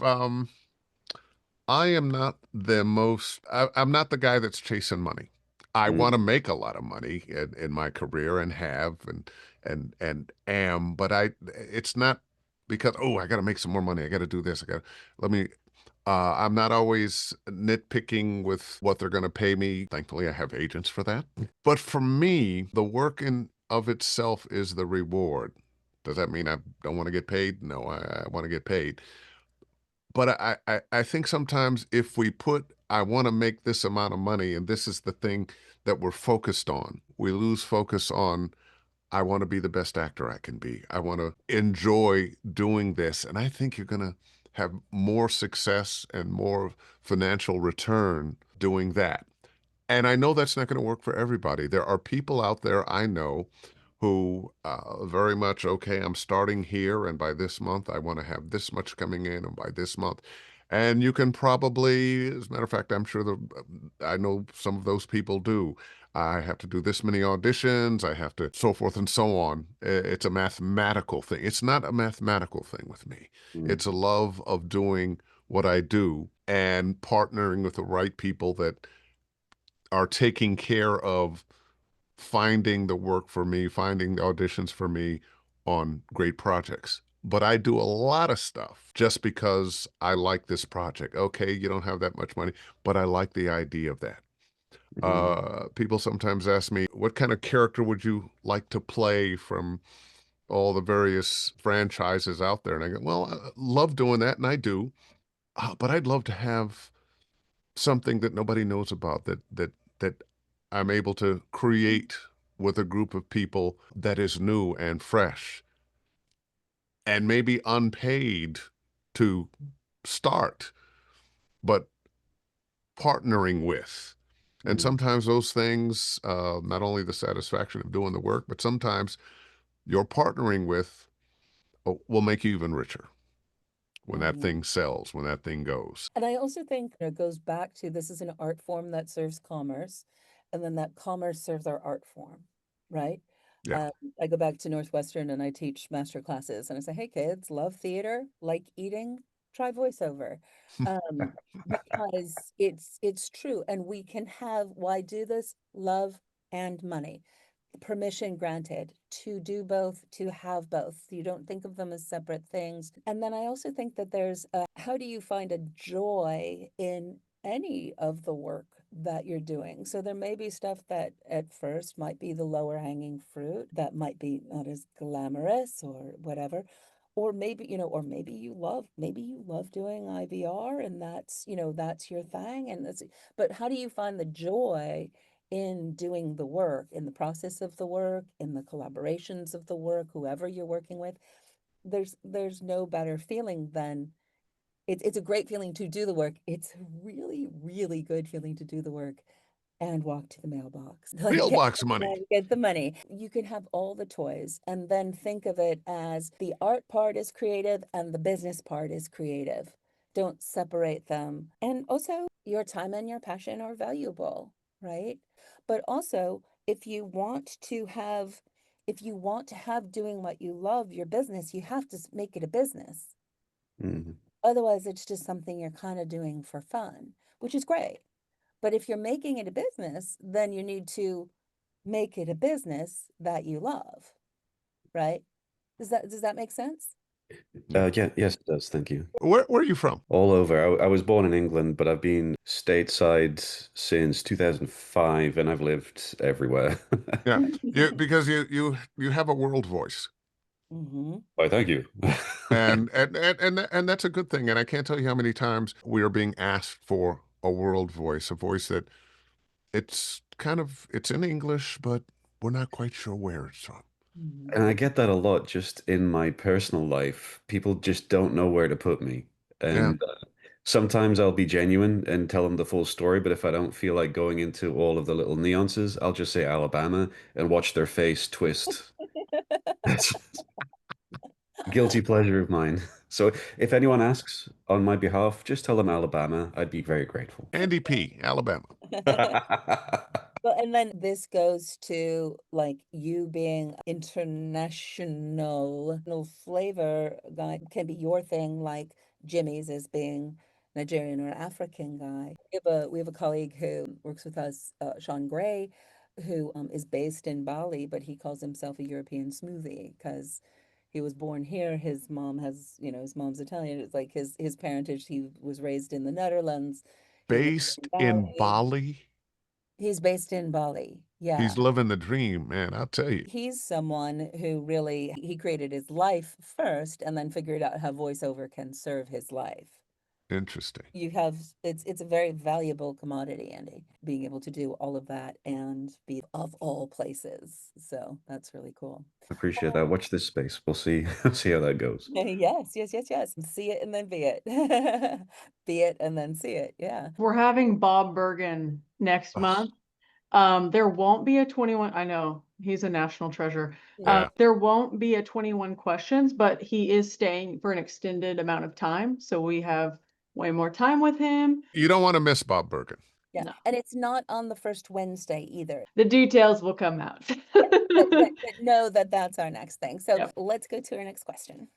I am not I'm not the guy that's chasing money. I Mm, want to make a lot of money in my career and have and am, but it's not because, oh, I got to make some more money. I got to do this. Let me, I'm not always nitpicking with what they're going to pay me. Thankfully, I have agents for that. But for me, the work in of itself is the reward. Does that mean I don't want to get paid? No, I want to get paid. But I think sometimes if we put, I want to make this amount of money and this is the thing that we're focused on, we lose focus on, I want to be the best actor I can be. I want to enjoy doing this. And I think you're going to have more success and more financial return doing that. And I know that's not going to work for everybody. There are people out there I know who very much, okay, I'm starting here, and by this month, I want to have this much coming in, and by this month. And you can probably, as a matter of fact, I'm sure I know some of those people do. I have to do this many auditions, I have to, so forth and so on. It's a mathematical thing. It's not a mathematical thing with me. mm, It's a love of doing what I do and partnering with the right people that are taking care of finding the work for me, finding auditions for me on great projects. But I do a lot of stuff just because I like this project. Okay, you don't have that much money, but I like the idea of that. mm, People sometimes ask me, what kind of character would you like to play from all the various franchises out there? And I go, well, I love doing that, and I do. But I'd love to have something that nobody knows about that I'm able to create with a group of people that is new and fresh and maybe unpaid to start, but partnering with. And mm, sometimes those things, not only the satisfaction of doing the work, but sometimes you're partnering with will make you even richer when that Mhm. thing sells, when that thing goes. And I also think it goes back to this is an art form that serves commerce, and then that commerce serves our art form, right? Yeah. I go back to Northwestern and I teach master classes, and I say, "Hey, kids, love theater, like eating, try voiceover," um, because it's true, and we can have why do this? Love and money. permission granted to do both, to have both. You don't think of them as separate things. And then I also think that there's how do you find a joy in any of the work that you're doing? So there may be stuff that at first might be the lower hanging fruit, that might be not as glamorous or whatever. Or maybe, or maybe you love doing IVR and that's, that's your thing. And but how do you find the joy in doing the work, in the process of the work, in the collaborations of the work, whoever you're working with? There's no better feeling than it's a great feeling to do the work. It's a really, really good feeling to do the work and walk to the mailbox. Mailbox money. Get the money. You can have all the toys and then think of it as the art part is creative and the business part is creative. Don't separate them. And also, your time and your passion are valuable, right? But also, if you want to have doing what you love, your business, you have to make it a business. Mhm. Otherwise, it's just something you're kind of doing for fun, which is great. But if you're making it a business, then you need to make it a business that you love, right? Does that make sense? Yeah, yes, it does. Thank you. Where are you from? All over. I was born in England, but I've been stateside since 2005, and I've lived everywhere. Yeah, because you have a world voice. Mm-hmm. Why, thank you. And that's a good thing. And I can't tell you how many times we are being asked for a world voice, a voice that it's in English, but we're not quite sure where it's from. And I get that a lot just in my personal life. People just don't know where to put me. And sometimes I'll be genuine and tell them the full story, but if I don't feel like going into all of the little nuances, I'll just say Alabama and watch their face twist. That's guilty pleasure of mine. So if anyone asks on my behalf, just tell them Alabama. I'd be very grateful. Andy P., Alabama. Well, and then this goes to like you being international flavor guy can be your thing, like Jimmy's as being Nigerian or African guy. We have a colleague who works with us, Sean Gray, who is based in Bali, but he calls himself a European smoothie because he was born here. His mom has, his mom's Italian. It's like his parentage. He was raised in the Netherlands. He lives Based in Bali? He's based in Bali. Yeah. He's living the dream, man, I'll tell you. He's someone who really, he created his life first and then figured out how voiceover can serve his life. Interesting. It's a very valuable commodity, Andy, being able to do all of that and be of all places. So that's really cool. Appreciate that. Watch this space. We'll see see how that goes. Yes. See it and then be it. Be it and then see it. Yeah. We're having Bob Bergen next month. There won't be a 21. I know he's a national treasure. Yeah. There won't be a 21 questions, but he is staying for an extended amount of time. So we have way more time with him. You don't want to miss Bob Bergen. Yeah. No. And it's not on the first Wednesday either. The details will come out. But know that that's our next thing. So Yep. let's go to our next question.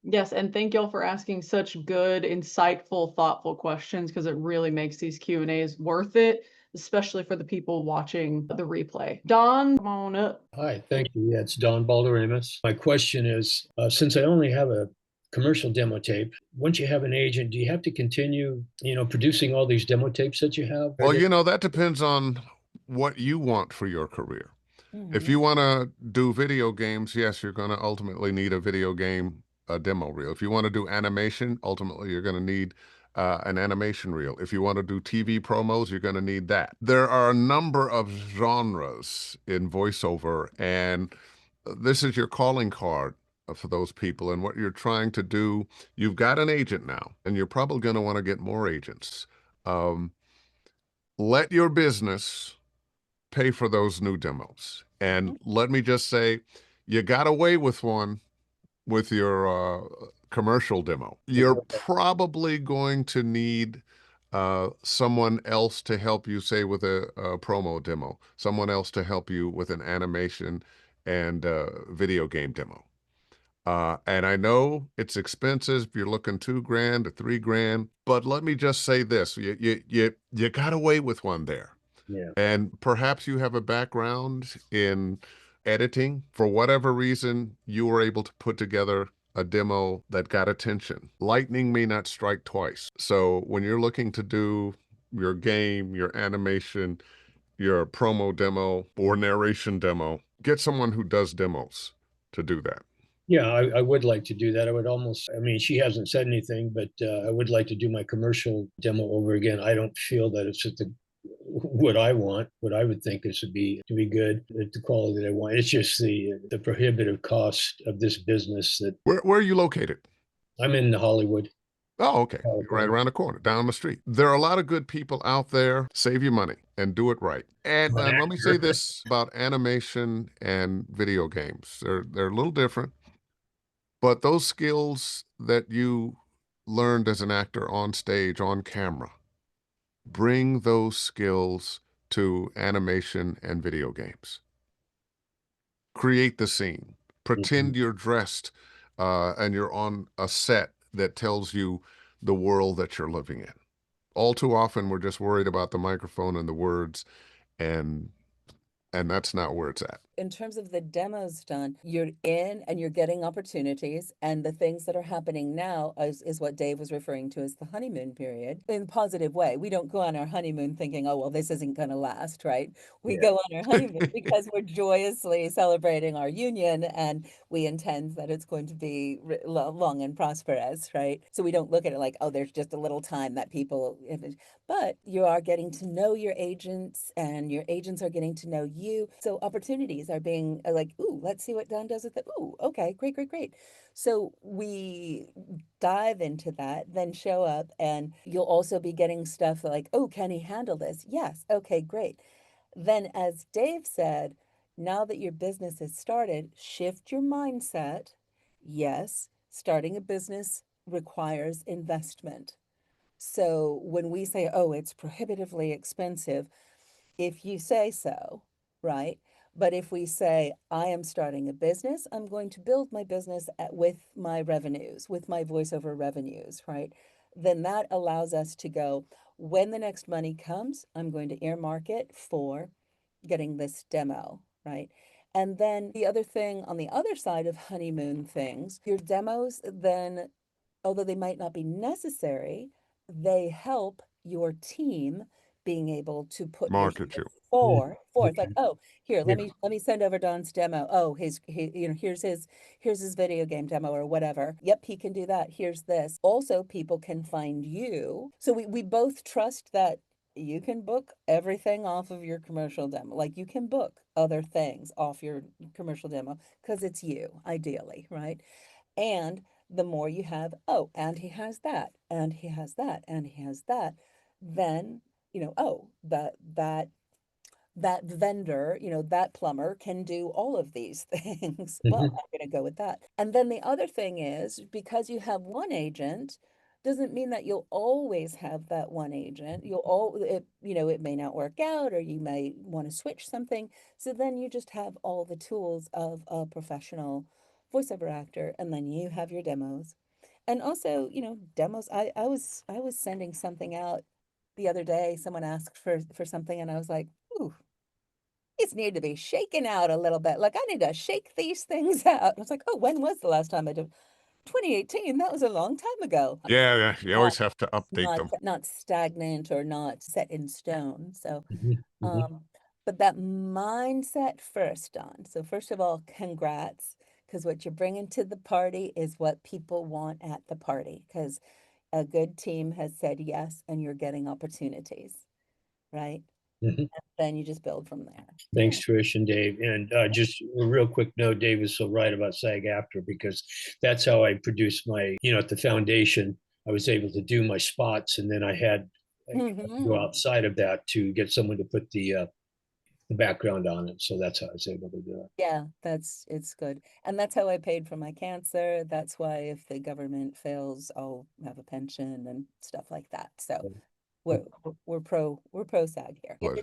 Yes, and thank y'all for asking such good, insightful, thoughtful questions because it really makes these Q&As worth it, especially for the people watching the replay. Don, come on up. Hi, thank you. Yeah, it's Don Balder-Amos. My question is, since I only have a commercial demo tape, once you have an agent, do you have to continue, producing all these demo tapes that you have? Well, that depends on what you want for your career. If you want to do video games, yes, you're going to ultimately need a video game demo reel. If you want to do animation, ultimately you're going to need an animation reel. If you want to do TV promos, you're going to need that. There are a number of genres in voiceover, and this is your calling card for those people. And what you're trying to do, you've got an agent now, and you're probably going to want to get more agents. Let your business pay for those new demos. And let me just say, you got away with one with your commercial demo. You're probably going to need someone else to help you, say, with a promo demo, someone else to help you with an animation and video game demo. And I know it's expensive if you're looking $2,000 to $3,000, but let me just say this, you got away with one there. Yeah. And perhaps you have a background in editing. For whatever reason, you were able to put together a demo that got attention. Lightning may not strike twice. So when you're looking to do your game, your animation, your promo demo or narration demo, get someone who does demos to do that. Yeah, I would like to do that. I would almost, I mean, she hasn't said anything, but I would like to do my commercial demo over again. I don't feel that it's at the what I want, what I would think is to be good at the quality that I want. It's just the prohibitive cost of this business that. Where are you located? I'm in Hollywood. Oh, okay. California. Right around the corner, down the street. There are a lot of good people out there. Save your money and do it right. And let me say this about animation and video games. They're a little different, but those skills that you learned as an actor on stage, on camera, bring those skills to animation and video games. Create the scene. Pretend you're dressed and you're on a set that tells you the world that you're living in. All too often, we're just worried about the microphone and the words, and that's not where it's at. In terms of the demos done, you're in and you're getting opportunities, and the things that are happening now is what Dave was referring to as the honeymoon period in a positive way. We don't go on our honeymoon thinking, oh, well, this isn't going to last, right? We go on our honeymoon because we're joyously celebrating our union, and we intend that it's going to be long and prosperous, right? So we don't look at it like, oh, there's just a little time that people, but you are getting to know your agents, and your agents are getting to know you. So opportunities are being like, ooh, let's see what Don does with it. Ooh, okay, great. So we dive into that, then show up, and you'll also be getting stuff like, oh, can he handle this? Yes. Okay, great. Then, as Dave said, now that your business has started, shift your mindset. Yes, starting a business requires investment. So when we say, oh, it's prohibitively expensive, if you say so, right? But if we say, I am starting a business, I'm going to build my business with my revenues, with my voiceover revenues, right? Then that allows us to go, when the next money comes, I'm going to earmark it for getting this demo, right? And then the other thing on the other side of honeymoon things, your demos then, although they might not be necessary, they help your team being able to put Market you. forth like, oh, here, let me send over Don's demo. Oh, here's his video game demo or whatever. Yep, he can do that. Here's this. Also, people can find you. So we both trust that you can book everything off of your commercial demo. Like, you can book other things off your commercial demo because it's you, ideally, right? And the more you have, oh, and he has that, and he has that, and he has that, then, oh, that vendor, that plumber can do all of these things. Well, I'm going to go with that. And then the other thing is, because you have one agent, doesn't mean that you'll always have that one agent. It may not work out, or you may want to switch something. So then you just have all the tools of a professional voiceover actor, and then you have your demos. And also, demos. I was sending something out the other day. Someone asked for something, and I was like, ooh, these need to be shaken out a little bit. Like, I need to shake these things out. I was like, oh, when was the last time I did? 2018. That was a long time ago. Yeah. You always have to update them. Not stagnant or not set in stone. So, but that mindset first, Don. So first of all, congrats, because what you're bringing to the party is what people want at the party, because a good team has said yes, and you're getting opportunities, right? And then you just build from there. Thanks, Trish and Dave. And just a real quick note, Dave is so right about SAG-AFTRA, because that's how I produced my, at the foundation, I was able to do my spots, and then I had to go outside of that to get someone to put the background on it. So that's how I was able to do it. Yeah, it's good. And that's how I paid for my cancer. That's why if the government fails, I'll have a pension and stuff like that. So we're pro SAG here. If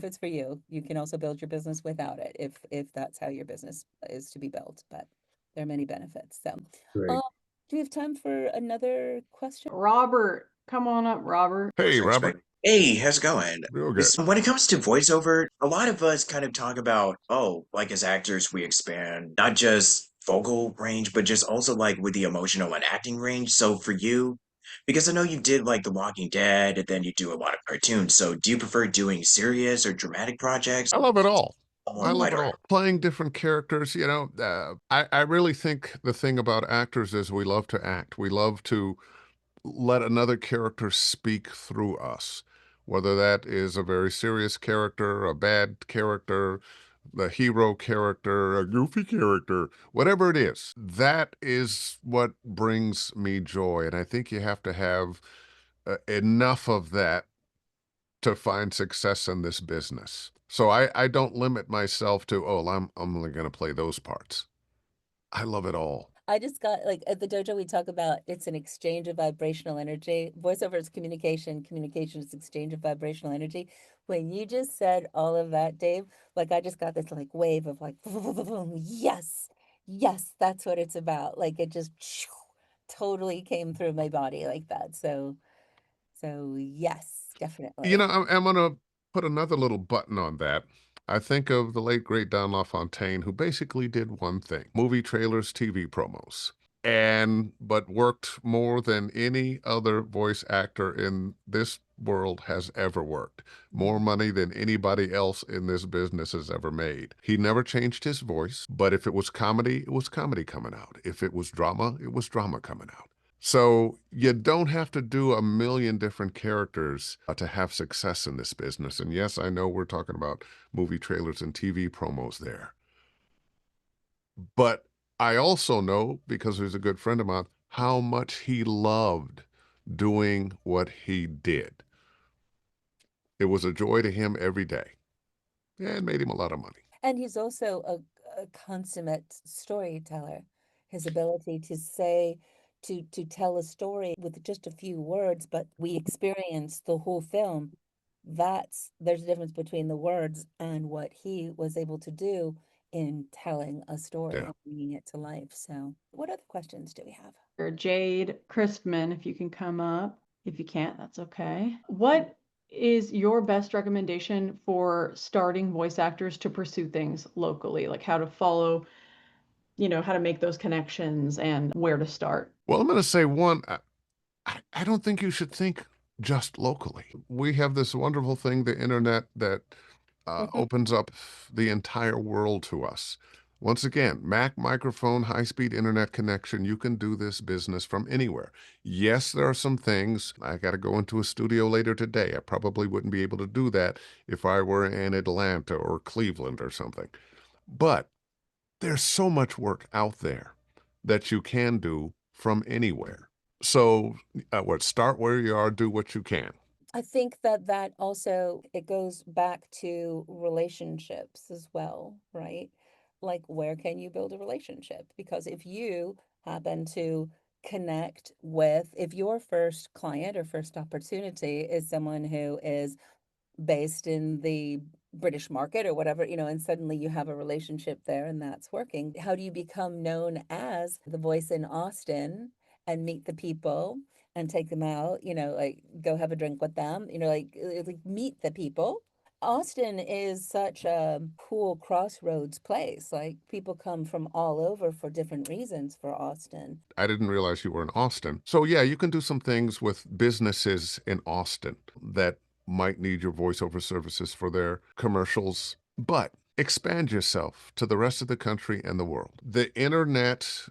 it's for you, you can also build your business without it, if that's how your business is to be built. But there are many benefits. So do we have time for another question? Robert, come on up, Robert. Hey, Robert. Hey, how's it going? Real good. When it comes to voiceover, a lot of us kind of talk about, oh, like as actors, we expand not just vocal range, but just also like with the emotional and acting range. So for you, because I know you did like The Walking Dead and then you do a lot of cartoons. So do you prefer doing serious or dramatic projects? I love it all. Or I love it lighter? all. Playing different characters, I really think the thing about actors is we love to act. We love to let another character speak through us, whether that is a very serious character, a bad character, the hero character, a goofy character, whatever it is. That is what brings me joy. And I think you have to have enough of that to find success in this business. So I don't limit myself to, oh, I'm only going to play those parts. I love it all. I just got like at the dojo, we talk about it's an exchange of vibrational energy. Voiceover is communication, communication is exchange of vibrational energy. When you just said all of that, Dave, like I just got this like wave of like, yes, yes, that's what it's about. Like it just totally came through my body like that. So yes, You definitely. know, I'm going to put another little button on that. I think of the late, great Don LaFontaine, who basically did one thing: movie trailers, TV promos, but worked more than any other voice actor in this world has ever worked. More money than anybody else in this business has ever made. He never changed his voice, but if it was comedy, it was comedy coming out. If it was drama, it was drama coming out. So you don't have to do a million different characters to have success in this business. And yes, I know we're talking about movie trailers and TV promos there. But I also know, because he's a good friend of mine, how much he loved doing what he did. It was a joy to him every day and made him a lot of money. And he's also a consummate storyteller. His ability to say, to tell a story with just a few words, but we experience the whole film. There's a difference between the words and what he was able to do in telling a story Yeah. and bringing it to life. So, what other questions do we have? Or Jade Crispman, if you can come up. If you can't, that's okay. What is your best recommendation for starting voice actors to pursue things locally? Like how to follow, how to make those connections and where to start? Well, I'm going to say one, I don't think you should think just locally. We have this wonderful thing, the internet, that opens up the entire world to us. Once again, Mac microphone, high-speed internet connection, you can do this business from anywhere. Yes, there are some things. I got to go into a studio later today. I probably wouldn't be able to do that if I were in Atlanta or Cleveland or something. But there's so much work out there that you can do from anywhere. So, start where you are, do what you can. I think that also it goes back to relationships as well, right? Like where can you build a relationship? Because if you happen to connect with, if your first client or first opportunity is someone who is based in the British market or whatever, and suddenly you have a relationship there and that's working. How do you become known as the voice in Austin and meet the people and take them out, like go have a drink with them, like meet the people. Austin is such a cool crossroads place. Like people come from all over for different reasons for Austin. I didn't realize you were in Austin. So, yeah, you can do some things with businesses in Austin that might need your voiceover services for their commercials, but expand yourself to the rest of the country and the world. The internet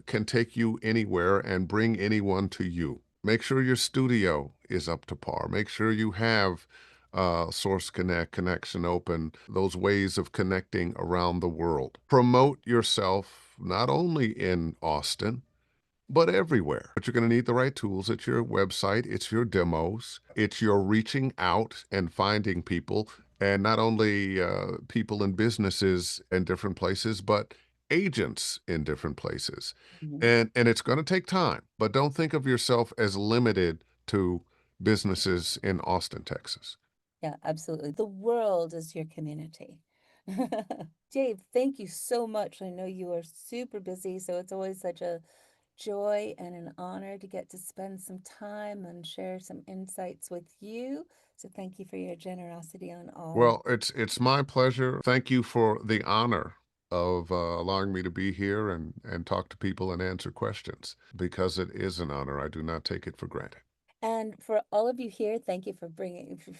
can take you anywhere and bring anyone to you. Make sure your studio is up to par. Make sure you have Source Connect, Connection Open, those ways of connecting around the world. Promote yourself not only in Austin, but everywhere. But you're going to need the right tools. It's your website, it's your demos, it's your reaching out and finding people, and not only people in businesses in different places, but agents in different places. And it's going to take time, but don't think of yourself as limited to businesses in Austin, Texas. Yeah, absolutely. The world is your community. Dave, thank you so much. I know you are super busy, so it's always such a joy and an honor to get to spend some time and share some insights with you. So thank you for your generosity on all. Well, it's my pleasure. Thank you for the honor of allowing me to be here and talk to people and answer questions, because it is an honor. I do not take it for granted. And for all of you here, thank you for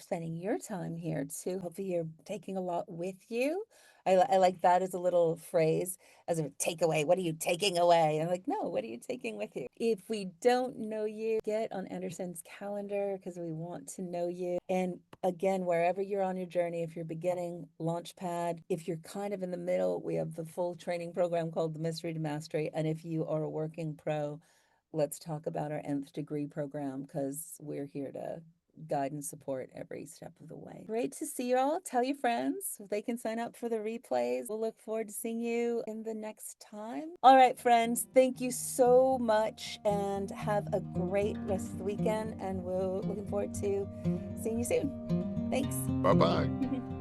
spending your time here too. Hopefully you're taking a lot with you. I like that as a little phrase, as a takeaway. What are you taking away? I'm like, no, what are you taking with you? If we don't know you, get on Anderson's calendar because we want to know you. And again, wherever you're on your journey, if you're beginning, Launchpad, if you're kind of in the middle, we have the full training program called the Mystery to Mastery. And if you are a working pro, let's talk about our nth degree program because we're here to guide and support every step of the way. Great to see you all. Tell your friends if they can sign up for the replays. We'll look forward to seeing you in the next time. All right, friends, thank you so much and have a great rest of the weekend. And we're looking forward to seeing you soon. Thanks. Bye-bye.